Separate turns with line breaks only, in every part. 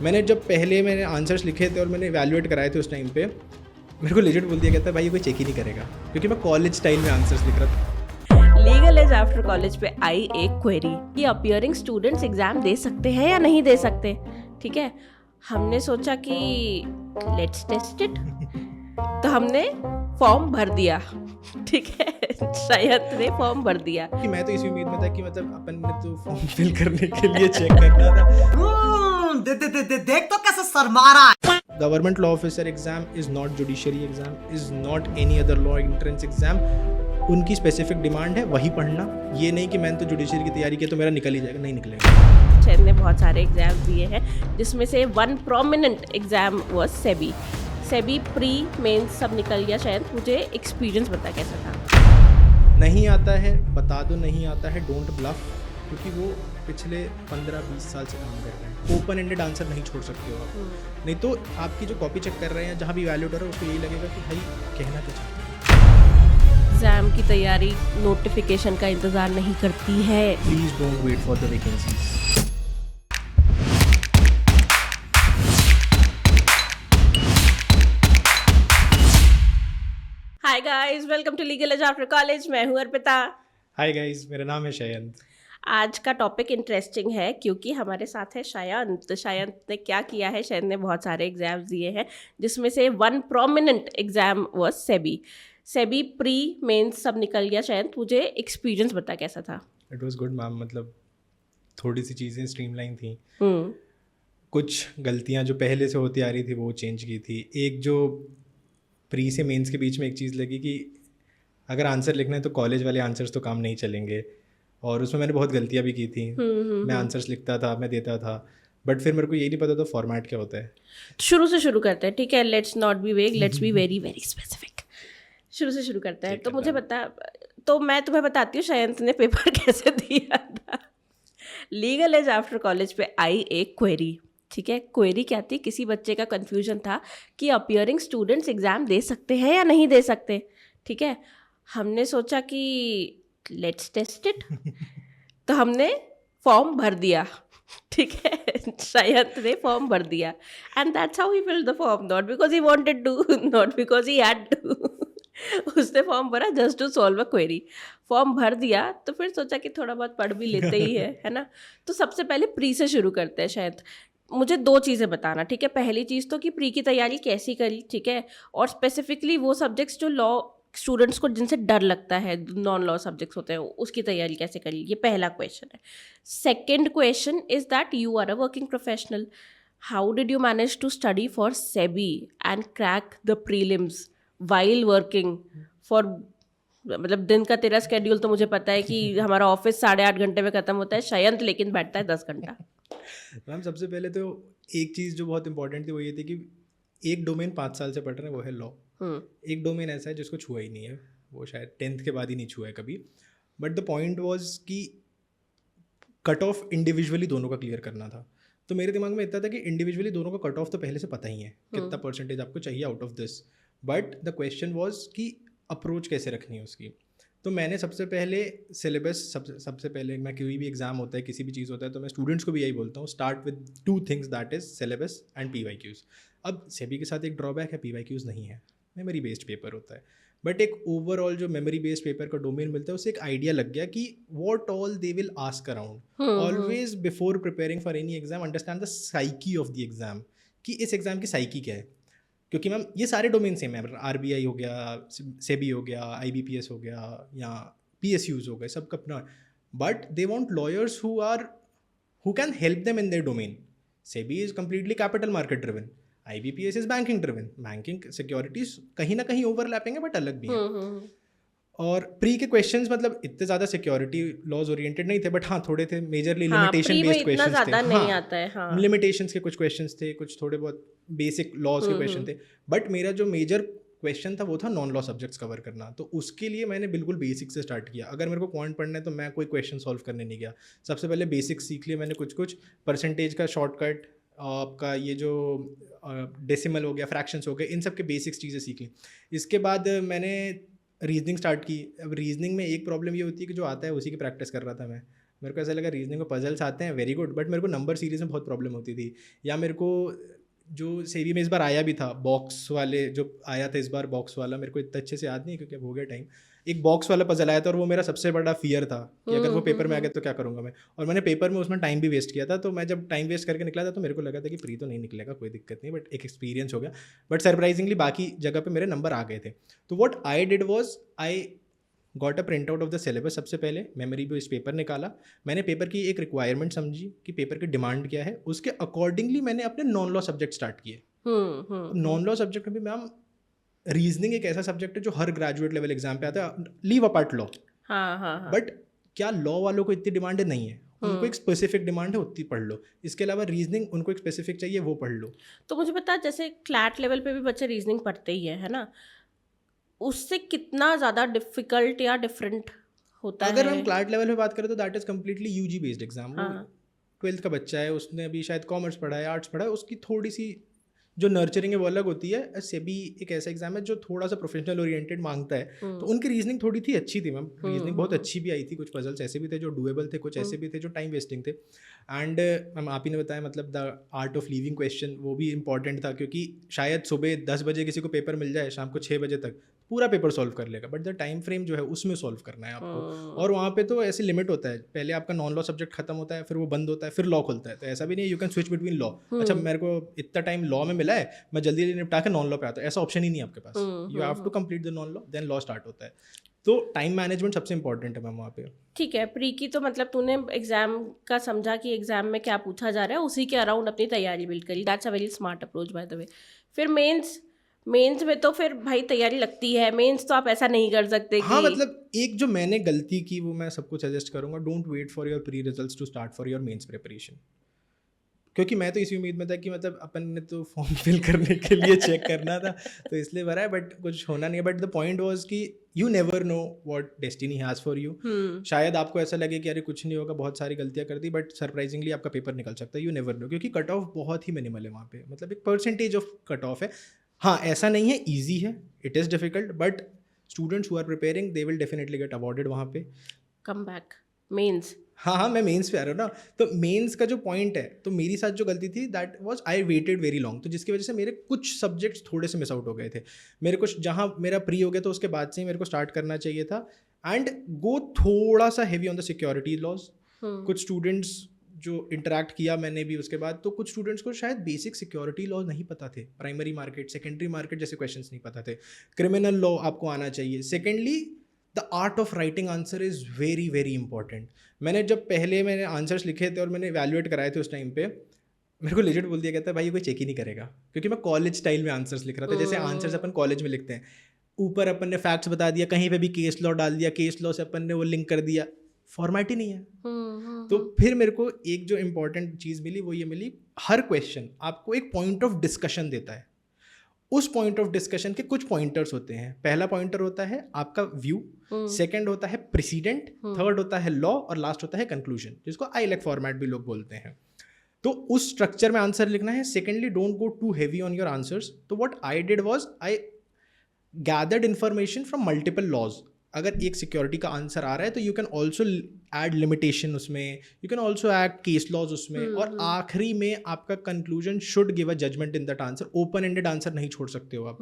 मैंने आंसर्स लिखे थे और मैंने इवैल्यूएट कराए थे उस टाइम पे, मेरे को लेजिट बोल दिया गया था भाई ये कोई चेक ही नहीं करेगा, क्योंकि मैं कॉलेज स्टाइल में आंसर्स लिख रहा था।
लीगल एज आफ्टर कॉलेज पे आई एक क्वेरी कि अपीयरिंग स्टूडेंट्स एग्जाम दे सकते हैं या नहीं दे सकते। ठीक है, हमने सोचा कि लेट्स टेस्ट इट, तो हमने फॉर्म भर दिया। ठीक है, शायद ने फॉर्म भर दिया।
कि मैं तो इसी उम्मीद में था कि मतलब अपन ने तो फॉर्म फिल करने के लिए चेक करना था।
देख तो कैसे शर्मा रहा है।
Government law officer exam is not judiciary exam, is not any other law entrance exam. उनकी स्पेसिफिक डिमांड है वही पढ़ना, ये नहीं कि मैंने तो जुडिशरी की तैयारी की तो मेरा निकल ही जाएगा, नहीं निकलेगा।
शायद ने बहुत सारे एग्जाम दिए हैं, जिसमें से one prominent exam was SEBI. SEBI pre mains सब निकल गया। शायद मुझे एक्सपीरियंस बता कैसा था।
नहीं आता है बता दो, नहीं आता है डोंट ब्लफ, क्योंकि वो पिछले 15-20 साल से काम कर रहे हैं। ओपन एंडेड आंसर नहीं छोड़ सकते हो आप, नहीं तो आपकी जो कॉपी चेक कर रहे हैं जहाँ भी वैल्यूड हो रहा है उसको यही लगेगा कि भाई कहना क्या चाहते हैं।
एग्जाम की तैयारी नोटिफिकेशन का इंतजार नहीं करती है।
Please don't wait for the vacancies.
Hi guys, welcome to legal edge after college. मैं हूं अर्पिता।
हाय गाइस, मेरा नाम है शयंत।
आज का टॉपिक इंटरेस्टिंग है क्योंकि हमारे साथ है शायंत। शायंत ने क्या किया है? शायंत ने बहुत सारे एग्जाम्स दिए हैं, जिसमें से one prominent exam was SEBI. SEBI pre mains सब निकल गया। शायंत मुझे एक्सपीरियंस बता कैसा था।
इट वाज गुड मैम, मतलब थोड़ी सी चीज़ें स्ट्रीमलाइन थी, कुछ गलतियां जो पहले से होती आ रही थी वो चेंज की थी। एक जो प्री से मेंस के बीच में एक चीज़ लगी कि अगर आंसर लिखना है तो कॉलेज वाले आंसर्स तो काम नहीं चलेंगे, और उसमें मैंने बहुत गलतियां भी की थी। मैं आंसर्स लिखता था, मैं देता था, बट फिर मेरे को ये नहीं पता था फॉर्मेट क्या होता है।
शुरू से शुरू करते हैं, ठीक है? लेट्स नॉट बी वेग, let's be very very specific. शुरू से शुरू करते हैं। तो मुझे बता, तो मैं तुम्हें बताती हूँ शायंत ने पेपर कैसे दिया था। लीगल एज आफ्टर कॉलेज पे आई एक क्वेरी। ठीक है, क्वेरी क्या थी? किसी बच्चे का कन्फ्यूजन था कि अपीयरिंग स्टूडेंट्स एग्जाम दे सकते हैं या नहीं दे सकते। ठीक है, हमने सोचा कि लेट्स टेस्ट इट, तो हमने फॉर्म भर दिया। ठीक है, शायद ने फॉर्म भर दिया and that's how he filled the form, not because he wanted to, not because he had to. उसने फॉर्म भरा just to solve a query. Form भर दिया तो फिर सोचा कि थोड़ा बहुत पढ़ भी लेते ही है ना। तो सबसे पहले प्री से शुरू करते हैं। शायद मुझे दो चीज़ें बताना, ठीक है? पहली चीज़ तो कि प्री की तैयारी कैसी करी, ठीक है? और स्पेसिफिकली वो सब्जेक्ट्स जो लॉ स्टूडेंट्स को जिनसे डर लगता है, नॉन लॉ सब्जेक्ट्स होते हैं, उसकी तैयारी कैसे करी, ये पहला क्वेश्चन है। Second question is that you are a working professional, how did you manage to study for SEBI and crack the prelims while working for, मतलब दिन का तेरा स्केड्यूल तो मुझे पता है कि हमारा ऑफिस 8.5 घंटे में ख़त्म होता है, शायद लेकिन बैठता है 10 घंटा।
मैम सबसे पहले तो एक चीज़ जो बहुत इंपॉर्टेंट थी वो ये थी कि एक डोमेन 5 साल से पढ़ रहे हैं वो है लॉ। एक डोमेन ऐसा है जिसको छुआ ही नहीं है, वो शायद 10th के बाद ही नहीं छुआ है कभी। बट द पॉइंट वाज कि कट ऑफ इंडिविजुअली दोनों का क्लियर करना था। तो मेरे दिमाग में इतना था कि इंडिविजुअली दोनों का कट ऑफ तो पहले से पता ही है कितना परसेंटेज आपको चाहिए out of this, but the question was कि अप्रोच कैसे रखनी है उसकी। तो मैंने सबसे पहले सिलेबस, सबसे पहले मैं कोई भी एग्जाम होता है, किसी भी चीज़ होता है, तो मैं स्टूडेंट्स को भी यही बोलता हूँ, start with 2 things, that is syllabus and PYQs। अब सेबी के साथ एक ड्रॉबैक है, PYQs नहीं है, मेमोरी बेस्ड पेपर होता है। बट एक ओवरऑल जो मेमोरी बेस्ड पेपर का डोमेन मिलता है उससे एक आइडिया लग गया कि what all they will ask around. Always before preparing for any exam understand the psyche of the exam, कि इस एग्जाम की साइकी क्या है। क्योंकि मैम ये सारे डोमेन सेम है, RBI हो गया, सेबी हो गया, IBPS हो गया, या PSUs हो गए, सबका अपना, but they want lawyers who can help them in their domain. SEBI is completely capital market driven, IBPS is banking driven. Banking securities कहीं ना कहीं ओवरलैपिंग है बट अलग भी है। और प्री के क्वेश्चंस मतलब इतने ज़्यादा सिक्योरिटी लॉज ओरिएंटेड नहीं थे, बट हाँ थोड़े थे मेजरली लिमिटेशन बेस्ड क्वेश्चंस थे।
नहीं आता है, हाँ।
लिमिटेशंस के कुछ क्वेश्चंस थे, कुछ थोड़े बहुत बेसिक लॉज के क्वेश्चन थे। बट मेरा जो मेजर क्वेश्चन था वो था नॉन लॉ सब्जेक्ट्स कवर करना। तो उसके लिए मैंने बिल्कुल बेसिक से स्टार्ट किया। अगर मेरे को क्वांट पढ़ना है तो मैं कोई क्वेश्चन सॉल्व करने नहीं गया, सबसे पहले बेसिक्स सीख लिए मैंने। कुछ परसेंटेज का शॉर्टकट, आपका ये जो डेसिमल हो गया, फ्रैक्शंस हो गए, इन सब के बेसिक्स चीज़ें सीख ली। इसके बाद मैंने रीजनिंग स्टार्ट की। अब रीजनिंग में एक प्रॉब्लम ये होती है कि जो आता है उसी की प्रैक्टिस कर रहा था मैं। मेरे को ऐसा लगा रीजनिंग में पजल्स आते हैं वेरी गुड, बट मेरे को नंबर सीरीज में बहुत प्रॉब्लम होती थी। या मेरे को जो सेवी में इस बार आया भी था बॉक्स वाले, जो आया था इस बार बॉक्स वाला, मेरे को इतना अच्छे से याद नहीं क्योंकि अब हो गया टाइम, एक बॉक्स वाला पजल आया था और वो मेरा सबसे बड़ा फियर था कि अगर वो पेपर में आ गया तो क्या करूँगा मैं। और मैंने पेपर में उसमें टाइम भी वेस्ट किया था, तो मैं जब टाइम वेस्ट करके निकला था तो मेरे को लगा था कि प्री तो नहीं निकलेगा, कोई दिक्कत नहीं, बट एक एक्सपीरियंस हो गया। बट सरप्राइजिंगली बाकी जगह पे मेरे नंबर आ गए थे। तो what I did was I got a print out of the syllabus. सबसे पहले मेमोरी बेस्ड पेपर निकाला, मैंने पेपर की एक रिक्वायरमेंट समझी कि पेपर की डिमांड क्या है, उसके अकॉर्डिंगली मैंने अपने नॉन लॉ सब्जेक्ट स्टार्ट किए। नॉन लॉ सब्जेक्ट में भी मैम रीजनिंग एक ऐसा सब्जेक्ट है जो हर ग्रेजुएट लेवल एग्जाम पे आता है, लीव अपार्ट लॉ। बट क्या लॉ वालों को इतनी डिमांड नहीं है, उनको एक स्पेसिफिक डिमांड है, उतनी पढ़ लो। इसके अलावा रीजनिंग उनको एक स्पेसिफिक चाहिए, वो पढ़ लो।
तो मुझे पता, जैसे क्लैट लेवल पे भी बच्चे रीजनिंग पढ़ते ही है ना, उससे कितना ज़्यादा डिफिकल्ट या डिफरेंट होता है?
अगर हम क्लैट लेवल पे बात करें तो that is completely UG based exam. 12th का बच्चा है, उसने अभी शायद कॉमर्स पढ़ा है, आर्ट्स पढ़ा है, उसकी थोड़ी सी जो नर्चरिंग है वो अलग होती है। सेबी एक ऐसा एग्जाम है जो थोड़ा सा प्रोफेशनल ओरिएंटेड मांगता है, तो उनकी रीजनिंग थोड़ी थी अच्छी थी मैम, रीजनिंग बहुत अच्छी भी आई थी। कुछ पजल्स ऐसे भी थे जो डुएबल थे, कुछ ऐसे भी थे जो टाइम वेस्टिंग थे। एंड मैम आप ही ने बताया मतलब the art of leaving question, वो भी इंपॉर्टेंट था, क्योंकि शायद सुबह 10 बजे किसी को पेपर मिल जाए, शाम को 6 बजे तक पूरा पेपर सॉल्व कर लेगा, बट द टाइम फ्रेम जो है उसमें सॉल्व करना है आपको। और वहाँ पे तो ऐसे लिमिट होता है, पहले आपका नॉन लॉ सब्जेक्ट खत्म होता है, फिर वो बंद होता है, फिर लॉ खुलता है। तो ऐसा भी नहीं है you can switch between law. अच्छा मेरे को इतना टाइम लॉ में मिला है, मैं जल्दी जल्दी निपटा के नॉन लॉ पे आता हूँ, ऐसा ऑप्शन ही नहीं है आपके पास। You have to complete the non law, then law start होता है। तो टाइम मैनेजमेंट सबसे इंपॉर्टेंट है मैम वहाँ पे।
ठीक है, प्री की तो मतलब तूने एग्जाम का समझा कि एग्जाम में क्या पूछा जा रहा है, उसी के अराउंड अपनी तैयारी बिल्ड करी। That's a very smart approach by the way. फिर मेंस में तो फिर भाई तैयारी लगती है, मेंस तो आप ऐसा नहीं कर सकते कि
हाँ मतलब एक जो मैंने गलती की वो मैं सबको सजेस्ट करूंगा, don't wait for your pre results to start for your mains preparation. क्योंकि मैं तो इसी उम्मीद में था कि मतलब अपन ने तो फॉर्म फिल करने के लिए चेक करना था तो इसलिए भरा है, बट कुछ होना नहीं है। बट द पॉइंट वाज कि you never know what destiny has for you. शायद आपको ऐसा लगे कि अरे कुछ नहीं होगा, बहुत सारी गलतियां कर दी, बट सरप्राइजिंगली आपका पेपर निकल सकता है। यू नेवर नो, क्योंकि कट ऑफ बहुत ही मिनिमल है वहाँ पे, मतलब एक परसेंटेज ऑफ कट ऑफ है। हाँ ऐसा नहीं है ईजी है, it is difficult, but students who are preparing they will definitely get awarded वहाँ पे।
Come back mains.
हाँ मैं मेंस पे आ रहा हूँ ना, तो मेंस का जो पॉइंट है, तो मेरी साथ जो गलती थी that was I waited very long, तो जिसकी वजह से मेरे कुछ सब्जेक्ट्स थोड़े से मिस आउट हो गए थे। मेरे को जहाँ मेरा प्री हो गया तो उसके बाद से ही मेरे को स्टार्ट करना चाहिए था एंड गो थोड़ा सा heavy on the security laws. कुछ स्टूडेंट्स जो इंटरेक्ट किया मैंने भी उसके बाद, तो कुछ स्टूडेंट्स को शायद बेसिक सिक्योरिटी लॉ नहीं पता थे, प्राइमरी मार्केट सेकेंडरी मार्केट जैसे क्वेश्चंस नहीं पता थे, क्रिमिनल लॉ आपको आना चाहिए। Secondly the art of writing answer is very very important. मैंने आंसर्स लिखे थे और मैंने वैल्यूएट कराए थे उस टाइम पे, मेरे को लेजिट बोल दिया गया था भाई कोई चेक ही नहीं करेगा, क्योंकि मैं कॉलेज स्टाइल में आंसर्स लिख रहा था, जैसे आंसर्स अपन कॉलेज में लिखते हैं। ऊपर अपन ने फैक्ट्स बता दिया, कहीं पे भी केस लॉ डाल दिया, केस लॉ से अपन ने वो लिंक कर दिया, फॉर्मेट ही नहीं है। तो फिर मेरे को एक जो इंपॉर्टेंट चीज़ मिली वो ये मिली, हर क्वेश्चन आपको एक पॉइंट ऑफ डिस्कशन देता है। उस पॉइंट ऑफ डिस्कशन के कुछ पॉइंटर्स होते हैं। पहला पॉइंटर होता है आपका व्यू, सेकंड होता है प्रेसिडेंट, थर्ड होता है लॉ और लास्ट होता है कंक्लूजन, जिसको आईलैक फॉर्मेट भी लोग बोलते हैं। तो उस स्ट्रक्चर में आंसर लिखना है। Secondly don't go too heavy on your answers. तो what I did was I gathered information from multiple laws. अगर एक सिक्योरिटी का आंसर आ रहा है तो you can also add limitation उसमें, you can also add case laws उसमें, और आखिरी में आपका conclusion should give a judgment in that answer. Open ended answer नहीं छोड़ सकते हो आप,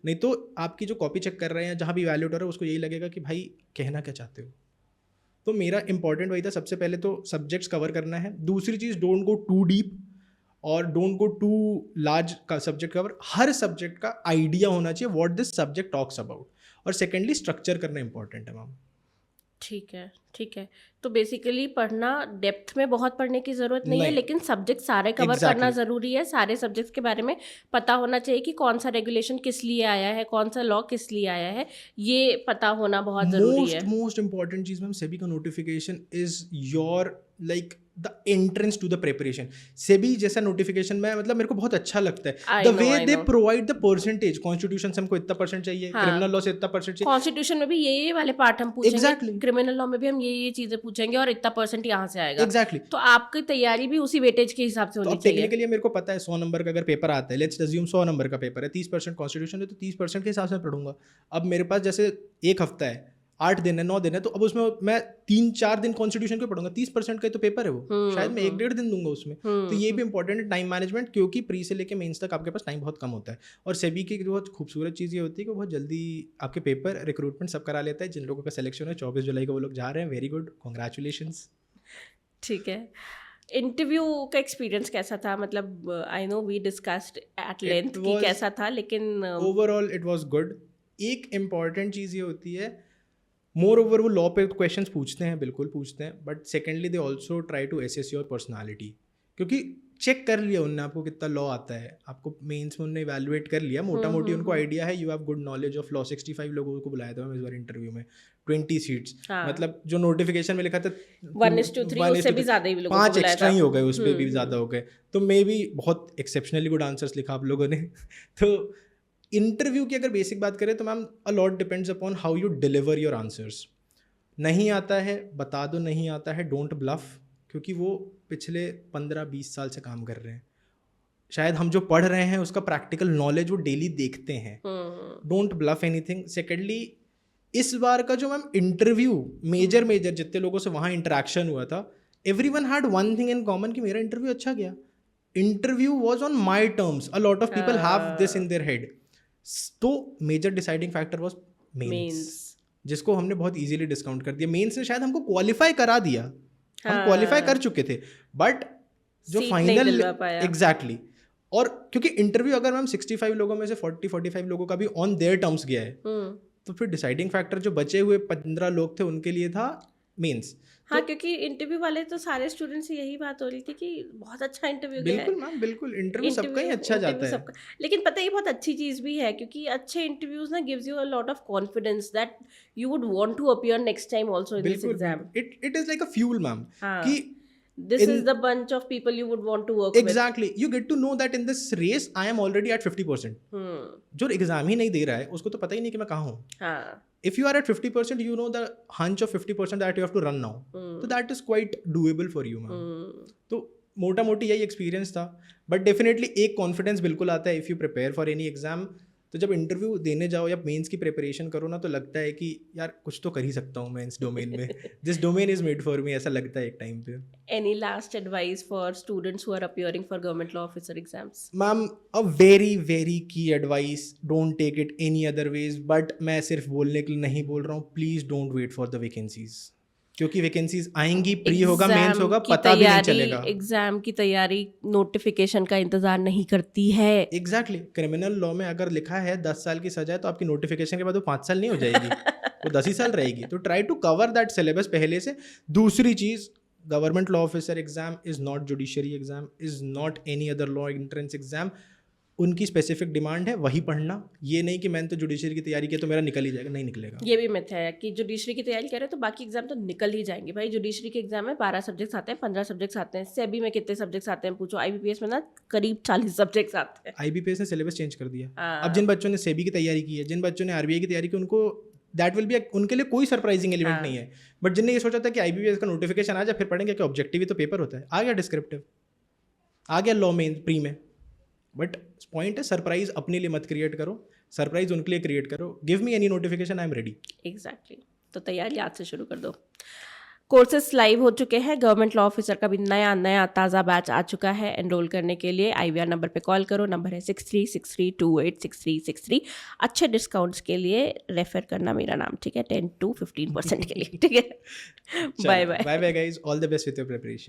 नहीं तो आपकी जो कॉपी चेक कर रहे हैं जहाँ भी वैल्यूट हो रहा है उसको यही लगेगा कि भाई कहना क्या चाहते हो। तो मेरा इंपॉर्टेंट वही था, सबसे पहले तो सब्जेक्ट्स कवर करना है। दूसरी चीज़ डोंट गो टू डीप और डोंट गो टू लार्ज का सब्जेक्ट कवर। हर सब्जेक्ट का आइडिया होना चाहिए what this subject talks about. और सेकेंडली स्ट्रक्चर करना इंपॉर्टेंट है मैम।
ठीक है। तो बेसिकली पढ़ना, डेप्थ में बहुत पढ़ने की ज़रूरत नहीं है, लेकिन सब्जेक्ट सारे कवर करना ज़रूरी है। सारे सब्जेक्ट्स के बारे में पता होना चाहिए कि कौन सा रेगुलेशन किस लिए आया है, कौन सा लॉ किस लिए आया है, ये पता होना बहुत ज़रूरी है।
मोस्ट इंपॉर्टेंट चीज़ मैम, सेबी का notification is your like the entrance to the preparation. SEBI जैसा नोटिफिकेशन में मतलब मेरे को बहुत अच्छा लगता है the way they provide the percentage. Constitution से हमको इतना परसेंट चाहिए, क्रिमिनल लॉ से इतना परसेंट चाहिए,
कॉन्स्टिट्यूशन में भी ये वाले पार्ट हम पूछेंगे, क्रिमिनल लॉ में भी हम ये चीजें पूछेंगे और इतना परसेंट यहाँ से आएगा।
एग्जैक्टली।
तो आपकी तैयारी भी उसी वेटेज के हिसाब से होनी चाहिए।
टेक्निकली मेरे को पता है 100 नंबर का अगर पेपर आता है, लेट्स अज्यूम 100 नंबर का पेपर है, 30% कॉन्स्टिट्यूशन है, तो 30% के हिसाब से पढ़ूंगा। अब मेरे पास जैसे एक हफ्ता है, 8 दिन है 9 दिन है, तो अब उसमें मैं 3-4 दिन कॉन्स्टिट्यूशन को पढ़ूंगा, 30% का ही तो पेपर है वो, शायद मैं 1-1.5 दिन दूंगा उसमें। तो ये भी इंपॉर्टेंट है टाइम मैनेजमेंट, क्योंकि प्री से लेके मेंस तक आपके पास टाइम बहुत कम होता है। और सेबी की बहुत खूबसूरत चीज़ ये होती है कि बहुत जल्दी आपके पेपर रिक्रूटमेंट सब करा लेता है। जिन लोगों का सिलेक्शन है 24 जुलाई को वो लोग जा रहे हैं, वेरी गुड, कॉन्ग्रेचुलेशंस।
ठीक है, इंटरव्यू का एक्सपीरियंस कैसा था? मतलब I know we discussed at length कि कैसा था, लेकिन
ओवरऑल इट वाज गुड। एक इम्पॉर्टेंट चीज़ ये होती है, मोर ओवर वो लॉ पे क्वेश्चंस पूछते हैं, बिल्कुल पूछते हैं, but secondly they also try to assess your personality, क्योंकि चेक कर लिया उनने आपको कितना लॉ आता है, आपको मेंस में उन्होंने इवैल्यूएट कर लिया, मोटा मोटी उनको आइडिया है you have good knowledge of law. 65 लोगों को बुलाया था मैं इस बार इंटरव्यू में, 20 सीट्स, मतलब जो नोटिफिकेशन में लिखा था
1:3 उससे भी ज़्यादा ही लोगों को
5 एक्स्ट्रा ही हो गए, उस पर भी ज़्यादा हो गए, तो मे बी बहुत एक्सेप्शनली गुड आंसर्स लिखा आप लोगों ने। तो इंटरव्यू की अगर बेसिक बात करें तो ma'am a lot depends upon how you deliver your answers. नहीं आता है बता दो, नहीं आता है डोंट ब्लफ, क्योंकि वो पिछले 15-20 साल से काम कर रहे हैं, शायद हम जो पढ़ रहे हैं उसका प्रैक्टिकल नॉलेज वो डेली देखते हैं। Don't bulb anything. सेकेंडली इस बार का जो मैम इंटरव्यू मेजर जितने लोगों से वहाँ इंटरेक्शन हुआ था, everyone had one thing in common कि मेरा इंटरव्यू अच्छा गया, interview was on my terms, a lot of people have this in their head. तो major deciding factor was mains, जिसको हमने बहुत इजीली डिस्काउंट कर दिया। मेंस ने शायद हमको क्वालिफाई करा दिया, हम क्वालिफाई कर चुके थे, बट जो फाइनल एग्जैक्टली। और क्योंकि इंटरव्यू अगर मैम 65 लोगों में से 40-45 लोगों का भी ऑन देयर टर्म्स गया है, तो फिर डिसाइडिंग फैक्टर जो बचे हुए 15 लोग थे उनके लिए था मेंस।
हाँ, क्योंकि इंटरव्यू वाले तो सारे स्टूडेंट्स से यही बात हो रही थी कि बहुत अच्छा इंटरव्यू गया है।
बिल्कुल मैम, बिल्कुल इंटरव्यू सबका ही अच्छा जाता है,
लेकिन पता है ये बहुत अच्छी चीज़ भी है, क्योंकि अच्छे इंटरव्यूज ना gives you a lot of confidence that you would want to appear next time also in this exam.
It is like a fuel ma'am, कि
this is the bunch of people you would want to work with.
Exactly. You get to know that in this race I am already at 50%. जो exam ही नहीं दे रहा है उसको तो पता ही नहीं कि मैं कहाँ हूँ। If you are at 50%, you know the hunch of 50% that you have to run now. So that is quite doable for you, man. तो मोटा मोटी यही एक्सपीरियंस था, बट डेफिनेटली एक कॉन्फिडेंस बिल्कुल आता है if you prepare for any exam. तो जब इंटरव्यू देने जाओ या मेंस की प्रिपरेशन करो ना, तो लगता है कि यार कुछ तो कर ही सकता हूँ मैं इस डोमेन में, this domain is made for me, ऐसा लगता है एक टाइम पे।
Any last advice for students who are appearing for government law officer exams?
Ma'am a very very key advice, don't take it any other ways, but मैं सिर्फ बोलने के लिए नहीं बोल रहा हूँ, please don't wait for the vacancies, क्योंकि वैकेंसीज आएंगी, प्री होगा, मेंस होगा, पता भी नहीं चलेगा।
एग्जाम की तैयारी नोटिफिकेशन का इंतजार नहीं करती है।
एग्जैक्टली। क्रिमिनल लॉ में अगर लिखा है 10 साल की सजा है, तो आपकी नोटिफिकेशन के बाद वो 5 साल नहीं हो जाएगी, वो 10 ही साल रहेगी। तो try to cover that syllabus पहले से। दूसरी चीज़, government law officer exam is not judiciary exam, is not any other law entrance exam. उनकी स्पेसिफिक डिमांड है, वही पढ़ना। ये नहीं कि मैंने तो जुडिशरी की तैयारी की तो मेरा निकल ही जाएगा, नहीं निकलेगा।
ये भी मिथ है कि जुडिशरी की तैयारी कर रहे हो तो बाकी एग्जाम तो निकल ही जाएंगे। भाई जुडिशरी के एग्जाम में 12 सब्जेक्ट्स आते हैं, 15 सब्जेक्ट्स आते हैं। सेबी में कितने सब्जेक्ट्स आते हैं पूछो, IBPS में ना करीब 40 सब्जेक्ट्स आते हैं।
IBPS ने सिलेबस चेंज कर दिया। अब जिन बच्चों ने सेबी की तैयारी की है, जिन बच्चों ने RBI की तैयारी की, उनको दैट विल बी उनके लिए कोई सरप्राइजिंग एलिमेंट नहीं है। बट जिनने ये सोचा था कि IBPS का नोटिफिकेशन आ जाए फिर पढ़ेंगे, कि ऑब्जेक्टिव ही तो पेपर होता है, आ गया डिस्क्रिप्टिव, आ गया लॉ में प्री में। बट पॉइंट है, सरप्राइज अपने लिए मत क्रिएट करो, सरप्राइज उनके लिए क्रिएट करो। Give me any notification, I am ready.
Exactly. तो तैयारी आज से शुरू कर दो। कोर्सेस लाइव हो चुके हैं, गवर्नमेंट लॉ ऑफिसर का भी नया ताज़ा बैच आ चुका है। एनरोल करने के लिए IVR नंबर पे कॉल करो, नंबर है 6363286363। अच्छे डिस्काउंट्स के लिए रेफर करना मेरा नाम, ठीक है, 10 to 15% के लिए, ठीक है। Bye bye
bye bye guys, all the best with your preparation.